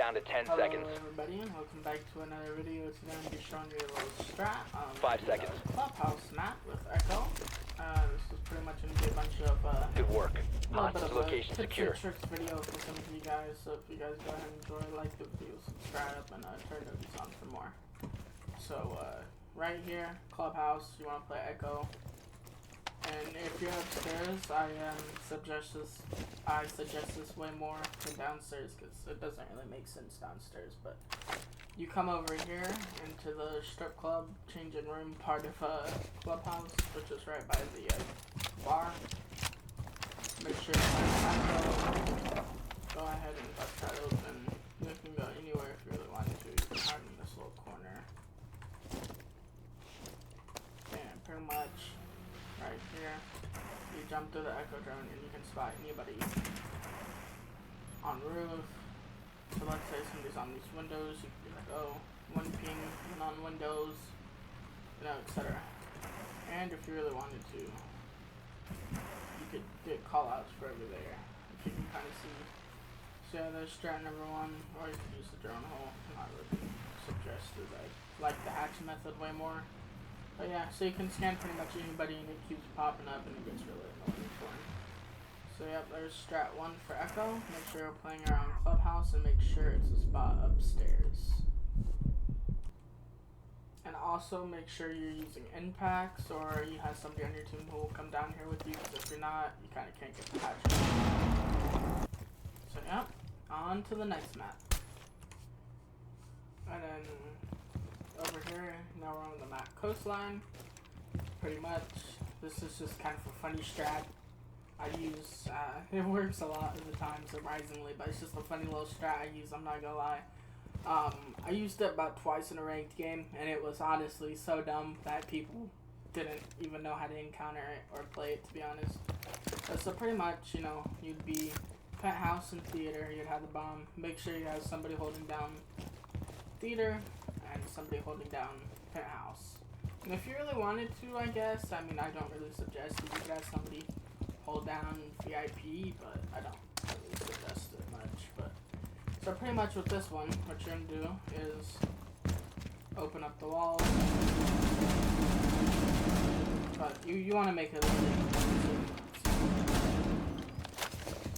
down to 10 Hello seconds. everybody, and welcome back to another video. Today I'm going to be showing you a little strat on 5 seconds. Clubhouse map with Echo. This is pretty much going to be a bunch of Good work. little bit Hostage of a location tips secure. and tricks video for some of you guys. So if you guys go ahead and enjoy, like the video, subscribe, and turn notifications on for more. So right here, Clubhouse, you want to play Echo. And if you're upstairs, I suggest this way more than downstairs because it doesn't really make sense downstairs. But you come over here into the strip club changing room part of Clubhouse, which is right by the bar. Make sure you go ahead and bust that open. You can go anywhere if you really want to. You can hide in this little corner. And pretty much right here, you jump to the Echo drone and you can spot anybody on roof. So let's say somebody's on these windows, you can be like, oh, one ping and on windows, you know, etc. And if you really wanted to, you could get call outs for over there, if you can kind of see. So yeah, there's strat number 1, or you could use the drone hole. Not really suggested. I like the hatch method way more. But yeah, so you can scan pretty much anybody and it keeps popping up and it gets really annoying for him. So yep, there's strat 1 for Echo. Make sure you're playing around Clubhouse and make sure it's a spot upstairs. And also make sure you're using impacts or you have somebody on your team who will come down here with you, because if you're not, you kind of can't get the hatch. So yep, on to the next map. And then over here, now we're on the map coastline. Pretty much, this is just kind of a funny strat I use. It works a lot of the time, surprisingly, but it's just a funny little strat I use, I'm not gonna lie. I used it about twice in a ranked game, and it was honestly so dumb that people didn't even know how to encounter it or play it, to be honest. So pretty much, you know, you'd be penthouse and theater, you'd have the bomb. Make sure you have somebody holding down theater and somebody holding down penthouse. And if you really wanted to, I guess, I mean, I don't really suggest it. You could have somebody hold down VIP, but I don't really suggest it much. But so pretty much with this one, what you're gonna do is open up the walls. But you want to make it a little bit,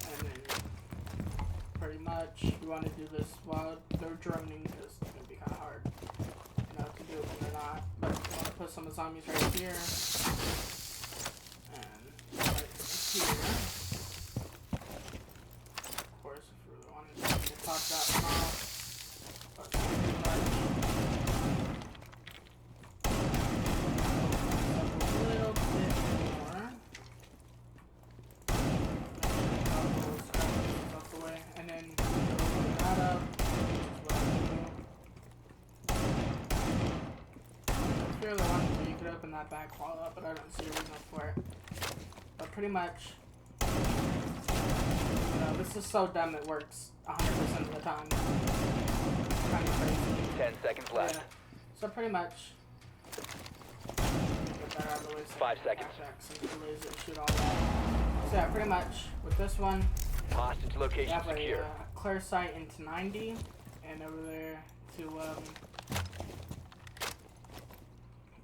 and then pretty much you want to do this while they're droning, because it's gonna be kind of hard, you know, to do it when they're not. But you want to put some zombies right here and right here. Of course, if you really wanted to pop that one off, but pretty much a little bit more. Off the way, and then open that up. If you really wanted to, you could open that back wall up, but I don't see a reason for it. But pretty much, you know, this is so dumb it works 100% of the time. Kind of crazy. 10 seconds left. Yeah. So pretty much, get that out of the way. So 5 seconds. And shoot all that. So yeah, pretty much with this one, Hostage you location have secure. a clear sight into 90, and over there to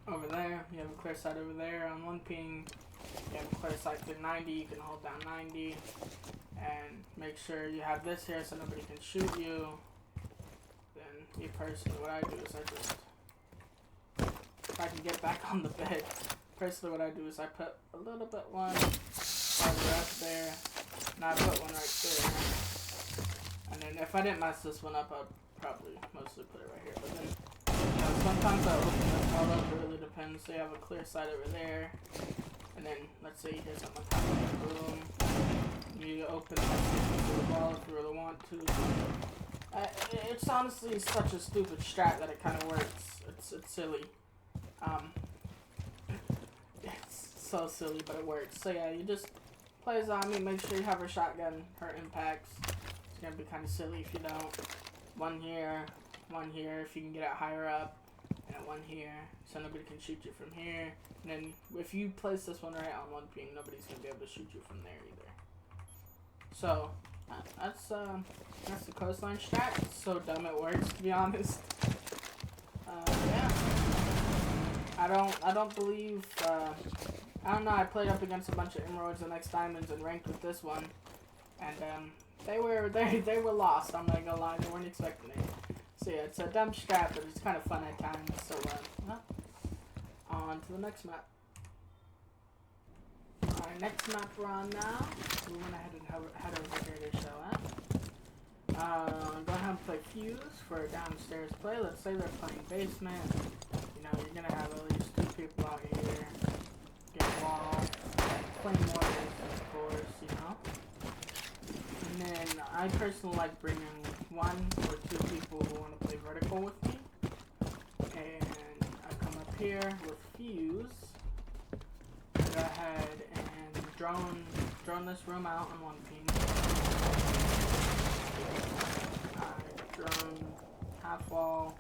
over there, you have a clear sight over there on 1 ping. You have a clear sight to 90, you can hold down 90. And make sure you have this here so nobody can shoot you. Then me personally, what I do is I just, if I can get back on the bed, personally what I do is I put a little bit one farther up there, and I put one right there. And then if I didn't mess this one up, I'd probably mostly put it right here. But then, you know, sometimes I open this all up, it really depends. So you have a clear sight over there, and then let's say you hear something happening in the room. You open the wall if you really want to. It's honestly such a stupid strat that it kind of works. It's silly. It's so silly, but it works. So yeah, you just play a zombie. Make sure you have her shotgun, her impacts. It's gonna be kind of silly if you don't. One here if you can get it higher up, and one here so nobody can shoot you from here. And then if you place this one right on 1 ping, nobody's gonna be able to shoot you from there either. So That's the coastline strat. It's so dumb it works, to be honest. Yeah. I don't believe. I don't know. I played up against a bunch of emeralds and X diamonds and ranked with this one, and they were lost. I'm not gonna lie, they weren't expecting it. So yeah, it's a dumb strat, but it's kind of fun at times. So well, on to the next map. Alright, next map we're on now. We went ahead and head over here to show that. Go ahead and play Fuse for a downstairs play. Let's say they're playing basement. You know, you're gonna have at least 2 people out here. Get wall. Play more of course, you know. And then I personally like bringing 1 or 2 people who want to play vertical with me. And I come up here with Fuse. Go ahead and drone this room out on 1 ping. I drone half wall.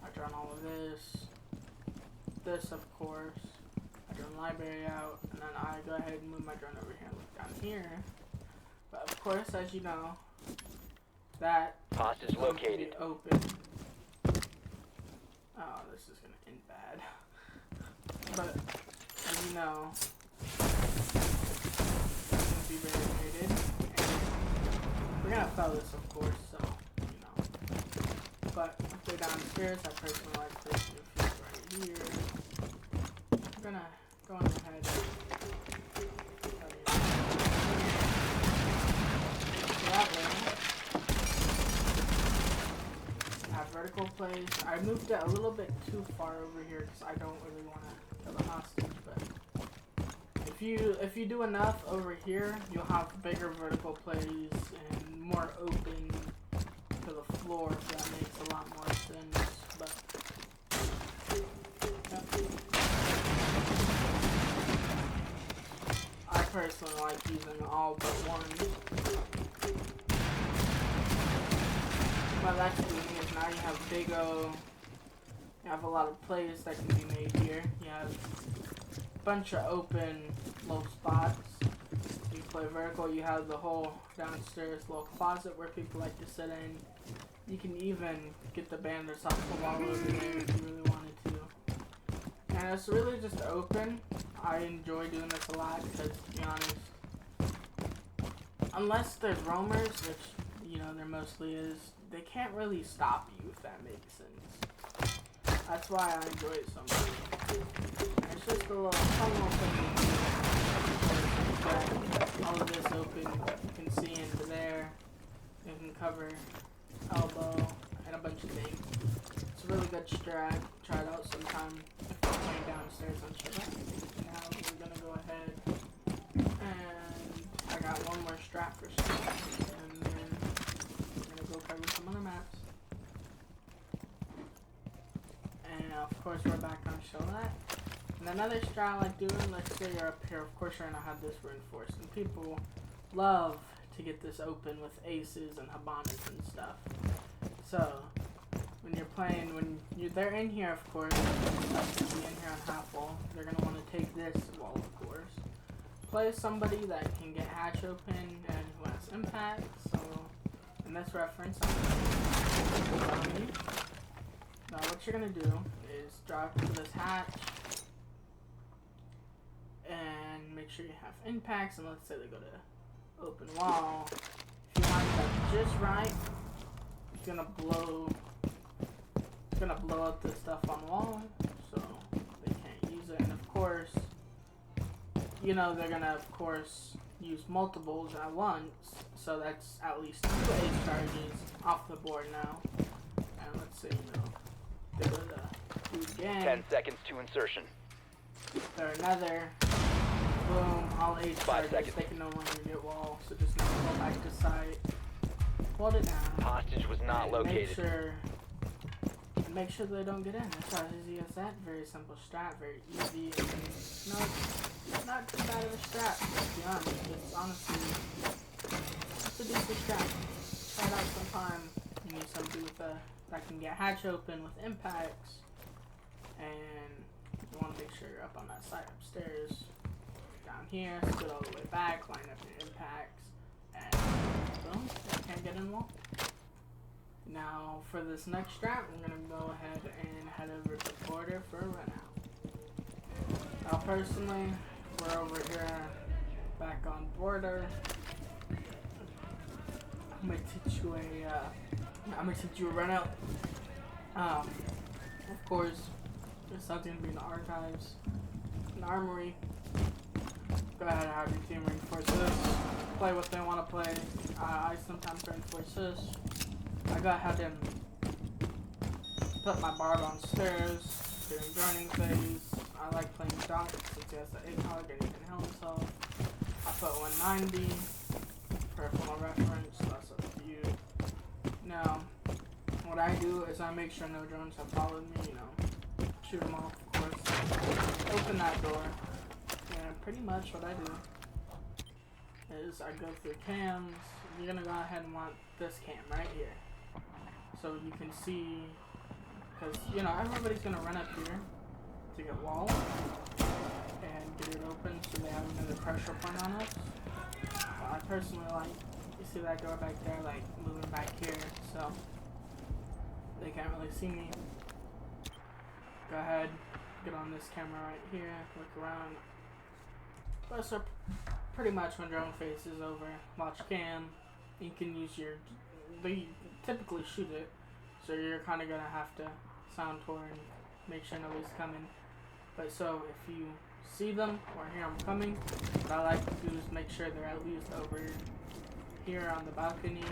I drone all of this. This, of course. I drone library out, and then I go ahead and move my drone over here and look down here. But of course, as you know, that hostage located. Open. Oh, this is gonna end bad. But as you know, it's gonna be very rated, and we're gonna fail this, of course. So you know. But I play downstairs. I personally like placing a few right here. I'm gonna go on ahead. That way, have vertical plays. I moved it a little bit too far over here because I don't really want to kill the hostage. But if you do enough over here, you'll have bigger vertical plays and more open to the floor. If that makes a lot more sense. But I personally like using all but one. What that's doing is now you have big O. You have a lot of plays that can be made here. You have a bunch of open low spots. You play vertical, you have the whole downstairs little closet where people like to sit in. You can even get the bandits off the wall over there if you really wanted to. And it's really just open. I enjoy doing this a lot because, to be honest, unless there's roamers, which, you know, there mostly is, they can't really stop you, if that makes sense. That's why I enjoy it so much. And it's just a little fun little thing. All of this open, you can see into there. You can cover elbow and a bunch of things. It's a really good strat. Try it out sometime if you're playing downstairs on Shabbat. Now we're gonna go ahead and I got one more strat for sure. And then we're gonna go cover some other maps. And of course we're back on show that. And another strat I like doing, let's say you're up here, of course you're gonna have this reinforced. And people love to get this open with aces and habanas and stuff. So when you're playing, they're in here, of course, in here on half wall, they're gonna want to take this wall, of course. Play somebody that can get hatch open and who has impact. So in this reference, now what you're gonna do is drop to this hatch and make sure you have impacts. And let's say they go to open wall. If you line that just right, it's gonna blow up the stuff on the wall, so they can't use it. And of course, you know, they're gonna of course use multiples at once, so that's at least 2 ace charges off the board now. And let's see, you know, they go to do again. 10 seconds to insertion. There another. Boom, all ace 5 charges. seconds. They can no longer get wall, so just now go back to site. Hold it down. Hostage was not located. Make sure they don't get in. That's as easy as that. Very simple strat, very easy. And not too bad of a strat, to be honest. It's honestly, it's a decent strat. Try it out sometime. You need somebody with that can get hatch open with impacts. And you want to make sure you're up on that side upstairs. Down here, scoot all the way back, line up your impacts. And boom, I can't get in wall. Now for this next strat, I'm gonna go ahead and head over to border for a run out. Now personally, we're over here back on border. I'm gonna teach you a run out. Of course, it's not gonna be in the archives, an armory. Go ahead and have your team reinforce this. Play what they want to play. I sometimes reinforce this. I go ahead and put my barb on stairs during joining phase. I like playing Doc since he has the ACOG and he can heal himself. I put 190 for a full reference, that's up to you. Now, what I do is I make sure no drones have followed me, you know, shoot them off, of course. Open that door. And pretty much what I do is I go through cams. You're gonna go ahead and want this cam right here. So you can see, because, you know, everybody's gonna run up here to get wall and get it open so they have another pressure point on us. I personally like, you see that door back there, like moving back here, so they can't really see me. Go ahead, get on this camera right here, look around. But so pretty much when drone phase is over, watch cam, you can use your, they typically shoot it, so you're kind of gonna have to sound tour and make sure nobody's coming. But so if you see them or hear them coming, what I like to do is make sure they're at least over here on the balcony.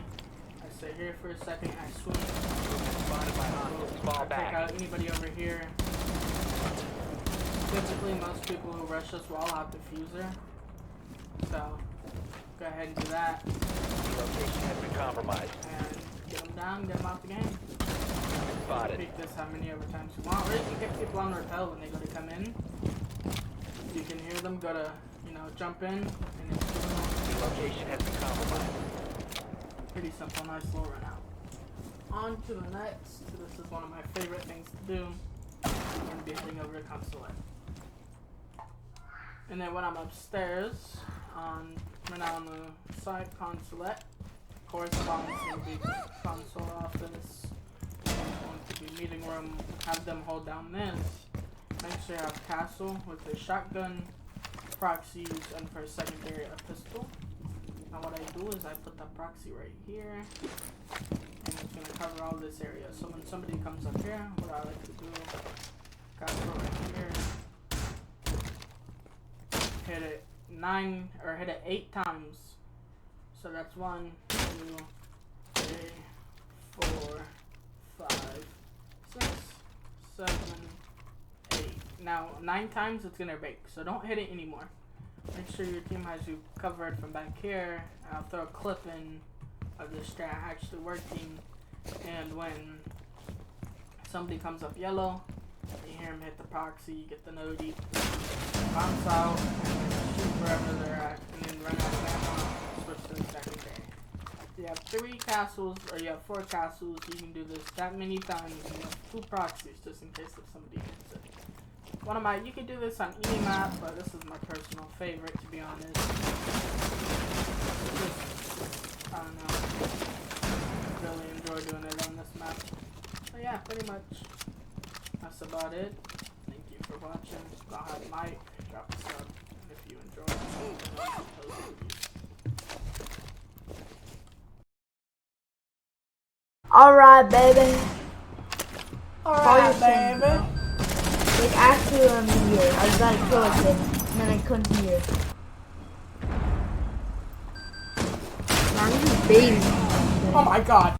I sit here for a second, I swing. Spotted by hostiles. Fall I take back. out anybody over here. Typically, most people who rush us will all have diffuser. So, go ahead and do that. Location has been compromised. And get them down, get them out the game. Spotted. Repeat this how many other times you want. Or you can get people on rappel when they go to come in. You can hear them go to, you know, jump in. And it's Location has been compromised. pretty simple, nice little run out. On to the next. This is one of my favorite things to do. I'm going to be heading over to Consulate. And then when I'm upstairs, right now on the side Consulate, corresponds to the console office. Going to be meeting room, have them hold down this. Make sure you have castle with a shotgun, proxies, and for a secondary a pistol. Now what I do is I put the proxy right here, and it's going to cover all this area. So when somebody comes up here, what I like to do, castle right here, hit it 8 times. So that's 1, 2, 3, 4, 5, 6, 7, 8. Now 9 times it's gonna break, so don't hit it anymore. Make sure your team has you covered from back here. I'll throw a clip in of this strat actually working, and when somebody comes up yellow, you hear him hit the proxy, you get the nodie, bounce out, and shoot wherever they're at, and then run out of ammo, switch to the secondary. If you have 3 castles, or you have 4 castles, you can do this that many times, and you have 2 proxies, just in case if somebody hits it. You can do this on any map, but this is my personal favorite, to be honest. Just, I don't know, really enjoy doing it on this map. So yeah, pretty much. That's about it. Thank you for watching. Go ahead, like, drop a sub if you enjoyed. Alright, baby. Alright, baby. Like, actually, I'm here. I was about to kill a kid, and then I couldn't hear. Now, this is baby. Oh my god.